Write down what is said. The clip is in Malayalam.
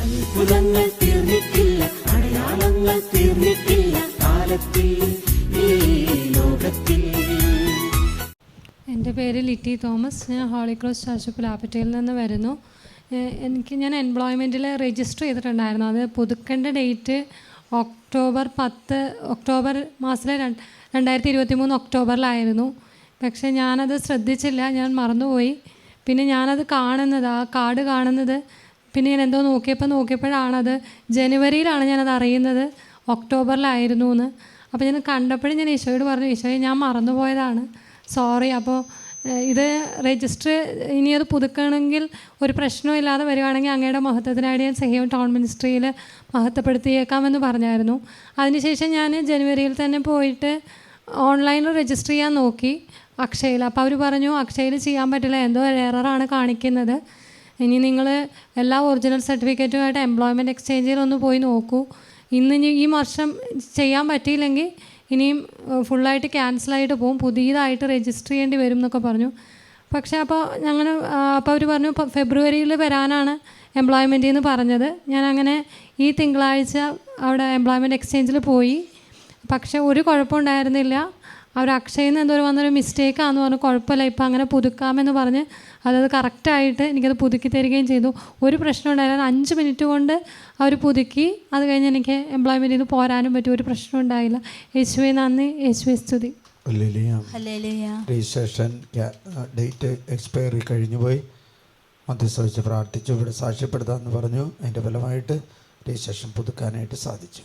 അത്ഭുതങ്ങൾ തീർന്നിട്ടില്ല, അടയാളങ്ങൾ തീർന്നിട്ടില്ല കാലത്തിൽ ഈ ലോകത്തിൽ. എൻ്റെ പേര് ലിറ്റി തോമസ്. ഞാൻ ഹോളി ക്രോസ് ചർച്ച് പുലാപ്പറ്റയിൽ നിന്ന് വരുന്നു. ഞാൻ എംപ്ലോയ്മെൻറ്റിൽ രജിസ്റ്റർ ചെയ്തിട്ടുണ്ടായിരുന്നു. അത് പുതുക്കേണ്ട ഡേറ്റ് ഒക്ടോബർ മാസത്തിലെ 2023 ഒക്ടോബറിലായിരുന്നു. പക്ഷേ ഞാനത് ശ്രദ്ധിച്ചില്ല, ഞാൻ മറന്നുപോയി. പിന്നെ ഞാനത് കാണുന്നത്, ആ കാർഡ് കാണുന്നത്, പിന്നെ ഞാൻ എന്തോ നോക്കിയപ്പോഴാണത് ജനുവരിയിലാണ് ഞാനത് അറിയുന്നത് ഒക്ടോബറിലായിരുന്നു എന്ന്. അപ്പോൾ ഞാൻ കണ്ടപ്പോഴും ഞാൻ ഈശോയോട് പറഞ്ഞു, ഈശോയെ ഞാൻ മറന്നുപോയതാണ്, സോറി. അപ്പോൾ ഇത് രജിസ്റ്റർ ഇനി അത് പുതുക്കണമെങ്കിൽ ഒരു പ്രശ്നവും ഇല്ലാതെ വരുവാണെങ്കിൽ അങ്ങയുടെ മഹത്വത്തിനായിട്ട് ഞാൻ സഹീം ടൗൺ മിനിസ്ട്രിയിൽ മഹത്വപ്പെടുത്തിയേക്കാമെന്ന് പറഞ്ഞായിരുന്നു. അതിനുശേഷം ഞാൻ ജനുവരിയിൽ തന്നെ പോയിട്ട് ഓൺലൈനിൽ രജിസ്റ്റർ ചെയ്യാൻ നോക്കി അക്ഷയയിൽ. അപ്പോൾ അവർ പറഞ്ഞു അക്ഷയയിൽ ചെയ്യാൻ പറ്റില്ല, എന്തോ എററാണ് കാണിക്കുന്നത്. ഇനി നിങ്ങൾ എല്ലാ ഒറിജിനൽ സർട്ടിഫിക്കറ്റുമായിട്ട് എംപ്ലോയ്മെൻറ്റ് എക്സ്ചേഞ്ചിൽ ഒന്ന് പോയി നോക്കൂ. ഈ വർഷം ചെയ്യാൻ പറ്റിയില്ലെങ്കിൽ ഇനിയും ഫുള്ളായിട്ട് ക്യാൻസലായിട്ട് പോകും, പുതിയതായിട്ട് രജിസ്റ്റർ ചെയ്യേണ്ടി വരും എന്നൊക്കെ പറഞ്ഞു. പക്ഷേ അപ്പോൾ അവർ പറഞ്ഞു ഫെബ്രുവരിയിൽ വരാനാണ് എംപ്ലോയ്മെൻറ്റിൽ നിന്ന് പറഞ്ഞത്. ഞാനങ്ങനെ ഈ തിങ്കളാഴ്ച അവിടെ എംപ്ലോയ്മെൻറ്റ് എക്സ്ചേഞ്ചിൽ പോയി. പക്ഷേ ഒരു കുഴപ്പമുണ്ടായിരുന്നില്ല. അവർ അക്ഷയയിൽ നിന്ന് എന്തോ വന്നൊരു മിസ്റ്റേക്കാണെന്ന് പറഞ്ഞു. കുഴപ്പമില്ല, ഇപ്പോൾ അങ്ങനെ പുതുക്കാമെന്ന് പറഞ്ഞ് അതത് കറക്റ്റായിട്ട് എനിക്കത് പുതുക്കി തരികയും ചെയ്തു. ഒരു പ്രശ്നം ഉണ്ടായില്ല. 5 മിനിറ്റ് കൊണ്ട് അവർ പുതുക്കി. അത് കഴിഞ്ഞ് എനിക്ക് എംപ്ലോയ്മെൻറ്റിൽ നിന്ന് പോരാനും പറ്റും, ഒരു പ്രശ്നം ഉണ്ടായില്ല. യേശുവേ നന്ദി, യേശുവേ സ്തുതി. രജിസ്ട്രേഷൻ ഡേറ്റ് എക്സ്പയറി കഴിഞ്ഞുപോയി. മധ്യസ്ഥ വെച്ച് പ്രാർത്ഥിച്ചു, ഇവിടെ സാക്ഷ്യപ്പെടുത്താമെന്ന് പറഞ്ഞു. അതിൻ്റെ ഫലമായിട്ട് രജിസ്ട്രേഷൻ പുതുക്കാനായിട്ട് സാധിച്ചു.